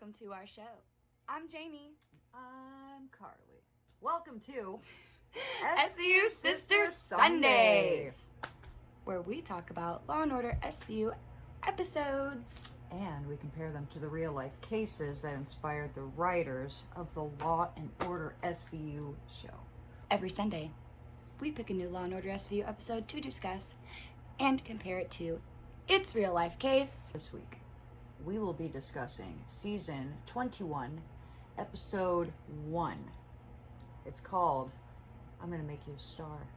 welcome to our show. I'm Jamie. I'm Carly. Welcome to SVU Sister Sundays, where we talk about Law & Order SVU episodes. And we compare them to the real-life cases that inspired the writers of the Law & Order SVU show. Every Sunday, we pick a new Law & Order SVU episode to discuss and compare it to its real-life case. This week, we will be discussing Season 21, Episode 1. It's called, I'm Gonna Make You a Star.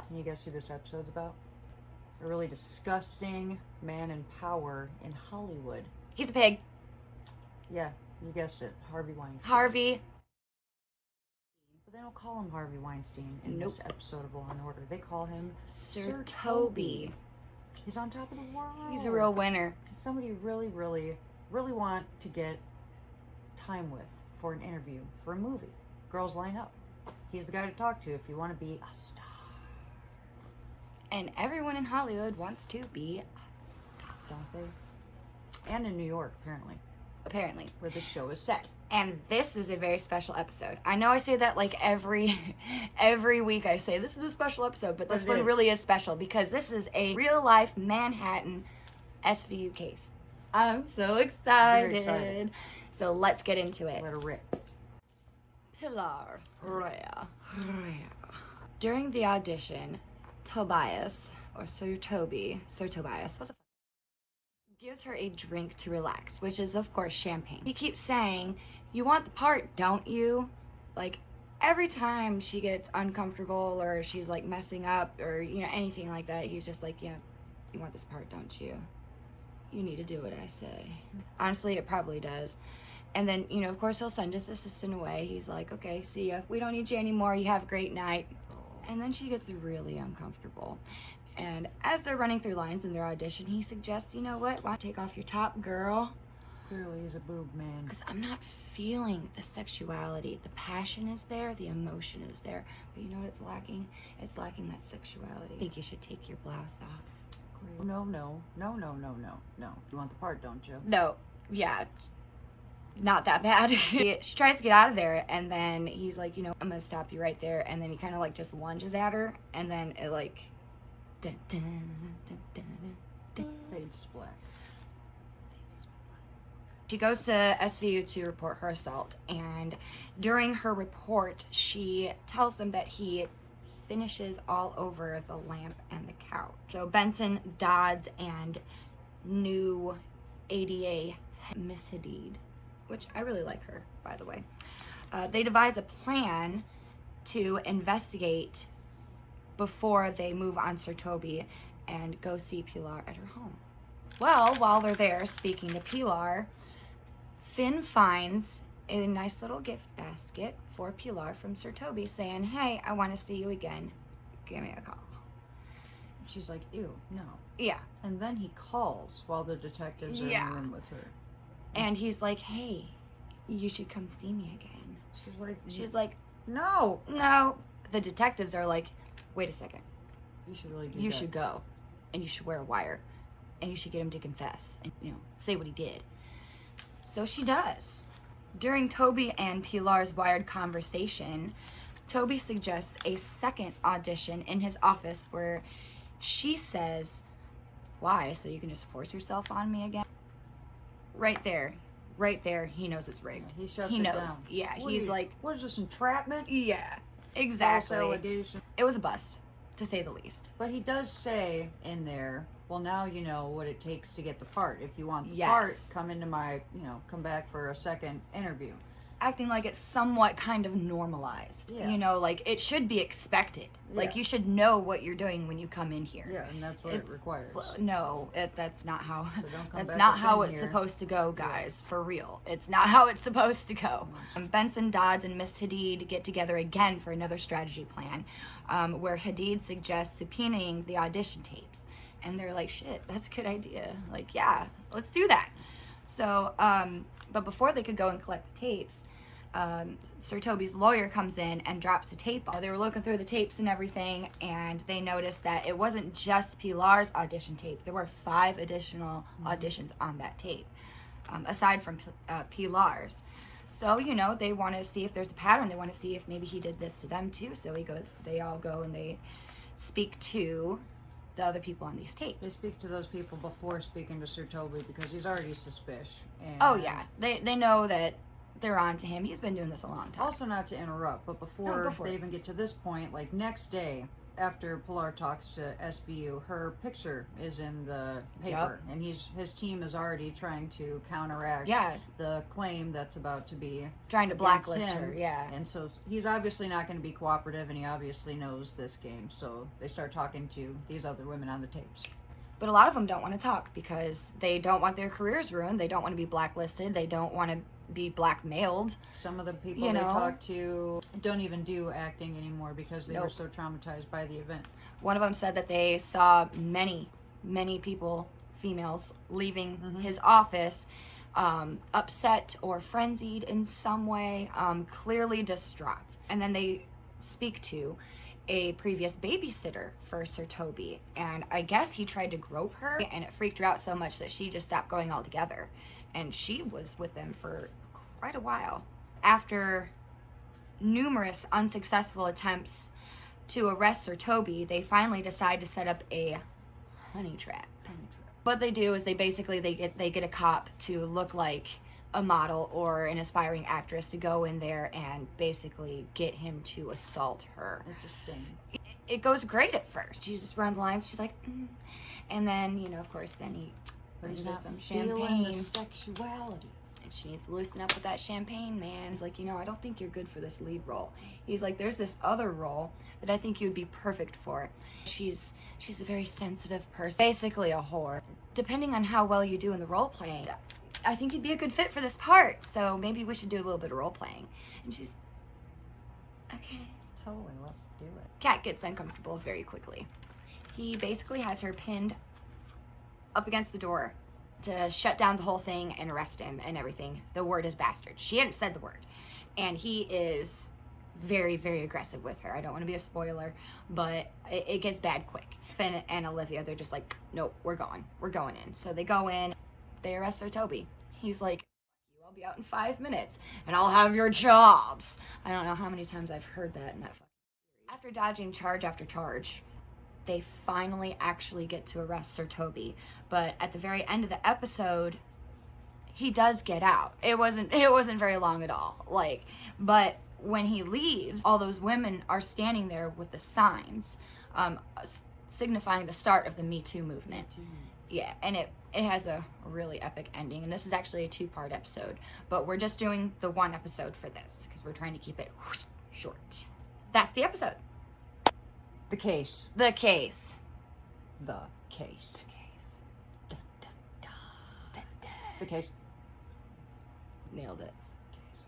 Can you guess who this episode's about? A really disgusting man in power in Hollywood. He's a pig. Yeah, you guessed it. Harvey Weinstein. Harvey. But they don't call him Harvey Weinstein in Nope. this episode of Law & Order. They call him Sir Toby. He's on top of the world. He's a real winner. Somebody you really want to get time with for an interview, for a movie. Girls line up. He's the guy to talk to if you want to be a star. And everyone in Hollywood wants to be a star. Don't they? And in New York, Apparently. where the show is set. And this is a very special episode. I know I say that like every week I say this is a special episode, but this one really is special because this is a real life Manhattan SVU case. I'm so excited. Very excited. So let's get into it. Let her rip. Pilar Rhea. During the audition, Tobias, or Sir Tobias, what the fuck? Gives her a drink to relax, which is of course champagne. He keeps saying, "You want the part, don't you?" Like every time she gets uncomfortable or she's like messing up or anything like that, he's just like, "Yeah, you want this part, don't you? You need to do what I say." Honestly, it probably does. And then, of course he'll send his assistant away. He's like, "Okay, see ya. We don't need you anymore. You have a great night." And then she gets really uncomfortable. And as they're running through lines in their audition, he suggests, "You know what? Why don't you take off your top, girl? Clearly he's a boob man. Because I'm not feeling the sexuality. The passion is there, the emotion is there. But you know what it's lacking? It's lacking that sexuality. I think you should take your blouse off." No. You want the part, don't you? No. Yeah. Not that bad. She tries to get out of there, and then he's like, "I'm going to stop you right there." And then he kind of like just lunges at her, and then it like... Dun, dun, dun, dun, dun, dun. Fades to black. She goes to SVU to report her assault, and during her report, she tells them that he finishes all over the lamp and the couch. So Benson, Dodds, and new ADA Miss Hadid, which I really like her, by the way, they devise a plan to investigate before they move on Sir Toby and go see Pilar at her home. Well, while they're there speaking to Pilar, Finn finds a nice little gift basket for Pilar from Sir Toby saying, "Hey, I want to see you again. Give me a call." She's like, "Ew, no." Yeah. And then he calls while the detectives are in the room with her. And he's like, "Hey, you should come see me again." She's like, "No." No. The detectives are like, "Wait a second. You should really do that. You should go, and you should wear a wire, and you should get him to confess, and say what he did." So she does. During Toby and Pilar's wired conversation, Toby suggests a second audition in his office where she says, "Why? So you can just force yourself on me again?" Right there, he knows it's rigged. He shuts He it knows. down. Yeah, he's like, "What is this, entrapment?" yeah, exactly. False allegation. It was a bust, to say the least. But he does say in there, "Well, now you know what it takes to get the part. If you want the Yes. part, come into my, come back for a second interview." Acting like it's somewhat kind of normalized. Yeah. Like it should be expected. Like Yeah. you should know what you're doing when you come in here. Yeah, and that's what it requires. No, that's not how. So don't come That's back not up how in it's here. supposed to go, guys. For real, it's not how it's supposed to go. Benson, Dodds, and Miss Hadid get together again for another strategy plan, where Hadid suggests subpoenaing the audition tapes, and they're like, "Shit, that's a good idea. Like, yeah, let's do that." So, but before they could go and collect the tapes, Sir Toby's lawyer comes in and drops the tape off. They were looking through the tapes and everything, and they noticed that it wasn't just Pilar's audition tape. There were 5 additional auditions on that tape. aside from Pilar's. So, you know, they want to see if there's a pattern. They want to see if maybe he did this to them too. So they all go and they speak to the other people on these tapes. They speak to those people before speaking to Sir Toby because he's already suspicious. And oh, yeah. They know that they're on to him. He's been doing this a long time. Also, not to interrupt, but before they even get to this point, like next day, after Pilar talks to SVU, her picture is in the paper, and his team is already trying to counteract the claim that's about to be trying to blacklist her. Yeah, and so he's obviously not going to be cooperative, and he obviously knows this game. So they start talking to these other women on the tapes. But a lot of them don't want to talk because they don't want their careers ruined. They don't want to be blacklisted. They don't want to be blackmailed. Some of the people they talk to don't even do acting anymore because they were so traumatized by the event. One of them said that they saw many people, females, leaving his office upset or frenzied in some way, clearly distraught. And then they speak to a previous babysitter for Sir Toby, and I guess he tried to grope her, and it freaked her out so much that she just stopped going altogether, and she was with them for quite a while. After numerous unsuccessful attempts to arrest Sir Toby, they finally decide to set up a honey trap. What they do is they get a cop to look like a model or an aspiring actress to go in there and basically get him to assault her. It's a sting. It goes great at first. She's just running the lines. She's like, and then, you know, of course, then he brings her some champagne. The sexuality. And she needs to loosen up with that champagne, man. He's like, you know, I don't think you're good for this lead role. He's like, there's this other role that I think you'd be perfect for. She's a very sensitive person, basically a whore. Depending on how well you do in the role playing, I think you'd be a good fit for this part, so maybe we should do a little bit of role playing. And she's, okay. Totally, let's do it. Kat gets uncomfortable very quickly. He basically has her pinned up against the door to shut down the whole thing and arrest him and everything. The word is bastard. She hadn't said the word. And he is very, very aggressive with her. I don't want to be a spoiler, but it gets bad quick. Finn and Olivia, they're just like, nope, we're going in. So they go in. They arrest Sir Toby. He's like, I'll be out in 5 minutes, and I'll have your jobs. I don't know how many times I've heard that in that fucking series. After dodging charge after charge, they finally actually get to arrest Sir Toby. But at the very end of the episode, he does get out. It wasn't very long at all. But when he leaves, all those women are standing there with the signs, signifying the start of the Me Too movement. Yeah, and it has a really epic ending, and this is actually a 2-part episode, but we're just doing the 1 episode for this because we're trying to keep it short. That's the episode. The case. The case. The case. Dun, dun, dun. Dun, dun. The case. Nailed it. Case.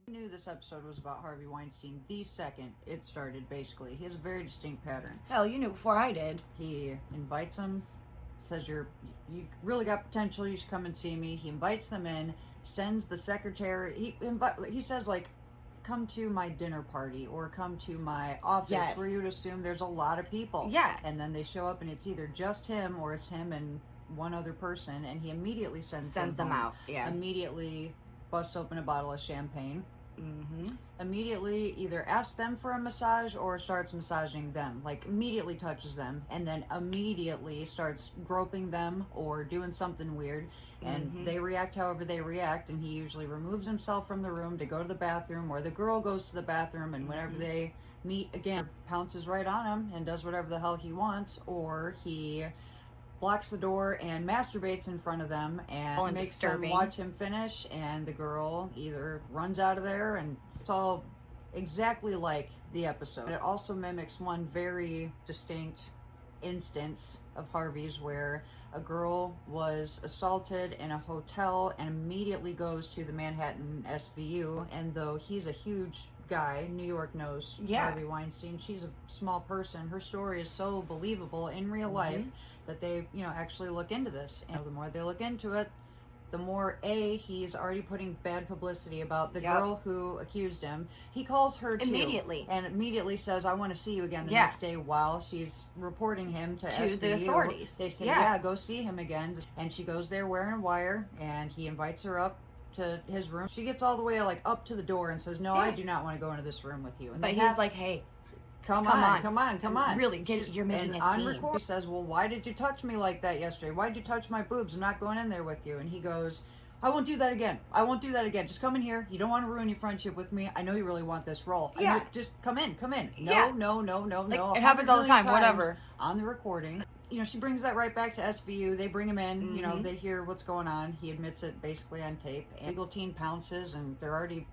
I knew this episode was about Harvey Weinstein the second it started, basically. He has a very distinct pattern. Hell, you knew before I did. He invites them, says you really got potential, you should come and see me. He invites them in, sends the secretary, he says, like, come to my dinner party or come to my office, where you would assume there's a lot of people. Yeah. And then they show up and it's either just him or it's him and one other person, and he immediately sends them out. Yeah. Immediately busts open a bottle of champagne. Mm-hmm. Immediately either asks them for a massage or starts massaging them, like immediately touches them, and then immediately starts groping them or doing something weird, and they react however they react, and he usually removes himself from the room to go to the bathroom, or the girl goes to the bathroom, and whenever they meet again, pounces right on him and does whatever the hell he wants, or he blocks the door and masturbates in front of them and makes them watch him finish, and the girl either runs out of there, and it's all exactly like the episode. It also mimics one very distinct instance of Harvey's where a girl was assaulted in a hotel and immediately goes to the Manhattan SVU, and though he's a huge guy, New York knows Harvey Weinstein, she's a small person, her story is so believable in real life that they, actually look into this. And the more they look into it, the more he's already putting bad publicity about the Yep. girl who accused him. He calls her too, Immediately. and immediately says, "I want to see you again the Yeah. next day." While she's reporting him to To SVU, the authorities. they say, Yeah. "Yeah, go see him again." And she goes there wearing a wire, and he invites her up to his room. She gets all the way like up to the door and says, "No, I Yeah. do not want to go into this room with you." And But they he's have- like, hey, Come Come on. really, you're making and a on scene. record, she says, "Well, why did you touch me like that yesterday? Why did you touch my boobs? I'm not going in there with you." And he goes, "I won't do that again. I won't do that again. Just come in here. You don't want to ruin your friendship with me. I know you really want this role. I Yeah. know, just come in. No, Yeah. no. It happens all the 100 time, million whatever. times on the recording." You know, she brings that right back to SVU. They bring him in. You know, Mhm. they hear what's going on. He admits it basically on tape. And legal team pounces, and they're already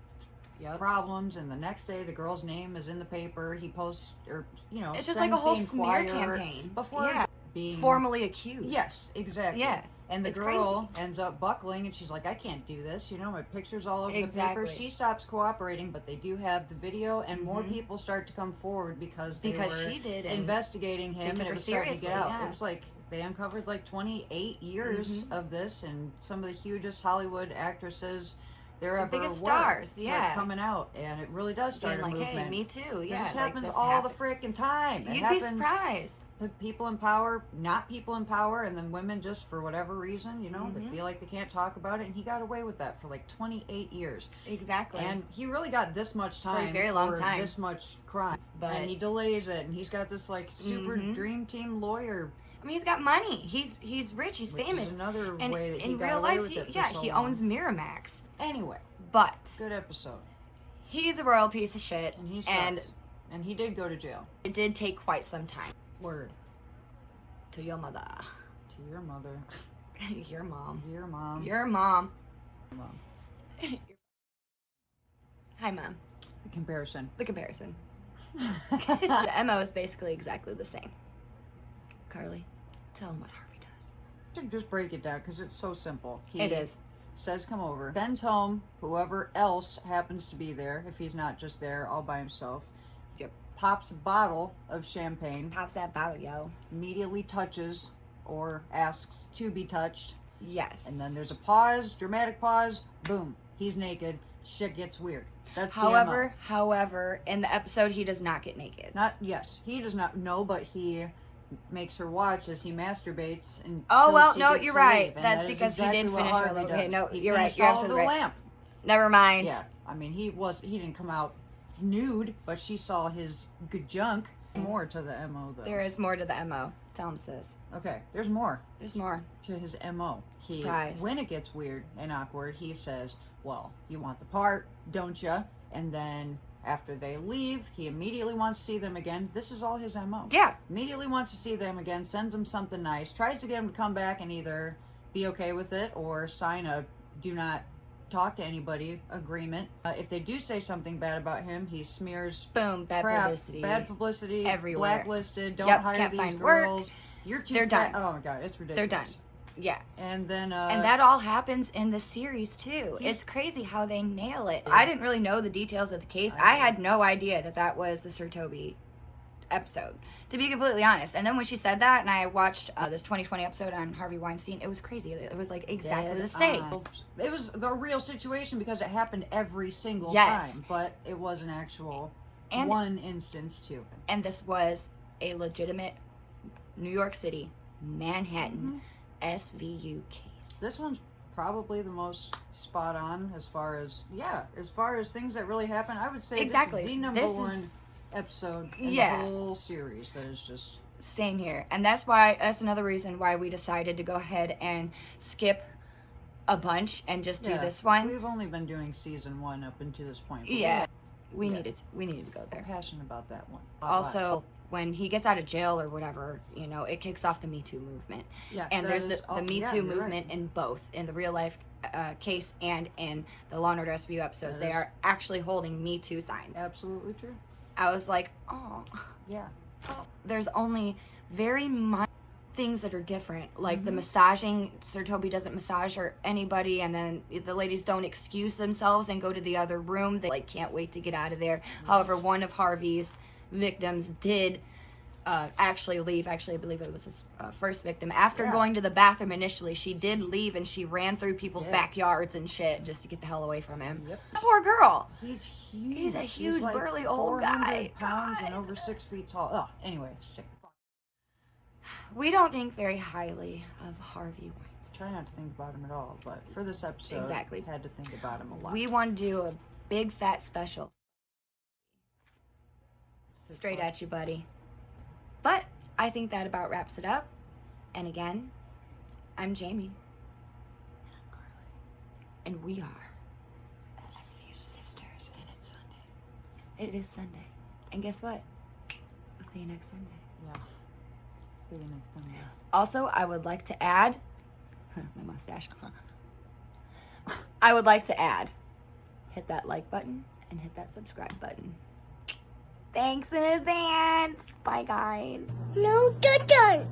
Yep. problems. And the next day, the girl's name is in the paper. He posts, or It's just like a sends whole the smear Inquirer campaign. before Yeah. being Formally accused. Yes, exactly. Yeah, And the it's girl ends up buckling, and she's like, "I can't do this. You know, my picture's all over the Exactly. paper." She stops cooperating, but they do have the video, and more Mhm. people start to come forward because Because she did, and investigating him, took and it her was starting to get seriously, out. yeah. It was like they uncovered like 28 years Mhm. of this, and some of the hugest Hollywood actresses there The ever biggest were stars, start yeah. coming out, and it really does start being a like, movement. hey, me too. Yeah, This like, happens this all happened. the freaking time. It You'd happens, be surprised. people in power, not people in power, and then women just for whatever reason, you know, they Mhm. feel like they can't talk about it. And he got away with that for like 28 years. Exactly. And he really got this much time very long time. this much crime. But- and he delays it, and he's got this like super Mhm. dream team lawyer. I mean, he's got money. He's rich. He's Which famous. is another and way that he in got real away life, with it for yeah, so he long. owns Miramax. Anyway, But good episode. he's a royal piece of shit. And he sucks. And he did go to jail. It did take quite some time. Word. To your mother. To your mother. Your mom. Your mom. Your mom. mom. Hi, Mom. The comparison. The comparison. The MO is basically exactly the same. Carly, tell him what Harvey does. Should just break it down because it's so simple. He It is. says come over, sends home whoever else happens to be there, if he's not just there all by himself. Yep. Pops a bottle of champagne, Pops that bottle, yo. immediately touches or asks to be touched, Yes. and then there's a pause, dramatic pause, boom, he's naked, shit gets weird. That's the However, in the episode, he does not get naked. he does not know, but he makes her watch as he masturbates. And Oh, well, no, you're right. That's because he did finish her. Okay, no, you're right. You're absolutely right. Lamp. Never mind. Yeah, I mean, he didn't come out nude, but she saw his good junk. More to the MO, though. There is more to the MO. Tell him, sis. Okay, there's more There's more. to his MO. Surprise. When it gets weird and awkward, he says, "Well, you want the part, don't you?" And then after they leave, he immediately wants to see them again. This is all his MO. Yeah. Immediately wants to see them again, sends them something nice, tries to get them to come back and either be okay with it or sign a do not talk to anybody agreement. If they do say something bad about him, he smears Boom. Bad bad publicity, Everywhere. blacklisted, don't Yep, hire can't these find work. girls. You're too They're fat. done. Oh my god, it's ridiculous. They're done. Yeah. And then And that all happens in the series too. It's crazy how they nail it. I didn't really know the details of the case. I had no idea that was the Sir Toby episode, to be completely honest. And then when she said that, and I watched this 2020 episode on Harvey Weinstein, it was crazy. It was like exactly the same. It was the real situation because it happened every single Yes. time, but it was an actual And- one instance too. And this was a legitimate New York City, Manhattan SVU case. This one's probably the most spot on as far as things that really happen. I would say Exactly. this is the number This one is- episode in Yeah. the whole series that is just Same here. And that's another reason why we decided to go ahead and skip a bunch and just do this one. We've only been doing season 1 up until this point. But Yeah. We Yeah. needed to go we're there. passionate about that one. Also, when he gets out of jail or whatever, it kicks off the Me Too movement. Yeah, And that there's is- the Me yeah, Too you're right. movement in both, in the real life case and in the Law & Order SVU episodes. That They is- are actually holding Me Too signs. Absolutely true. I was like, oh. Yeah. There's only very minor things that are different, like Mm-hmm. the massaging. Sir Toby doesn't massage or anybody, and then the ladies don't excuse themselves and go to the other room. They can't wait to get out of there. However, one of Harvey's victims did actually leave. Actually, I believe it was his first victim. After Yeah. going to the bathroom initially, she did leave and she ran through people's Yeah. backyards and shit just to get the hell away from him. Yep. Poor girl. He's huge. He's a huge, like burly old 400 guy. pounds God. and over 6 feet tall. Oh, anyway, sick. We don't think very highly of Harvey Weinstein. Try not to think about him at all, but for this episode, Exactly. had to think about him a lot. We want to do a big fat special. Straight at you, buddy. But I think that about wraps it up. And again, I'm Jamie. And I'm Carly. And we are As few sisters, and it's Sunday. It is Sunday. And guess what? We'll see you next Sunday. Yeah. See you next Sunday. Also, I would like to add my mustache. I would like to add, hit that like button and hit that subscribe button. Thanks in advance. Bye, guys. No, don't.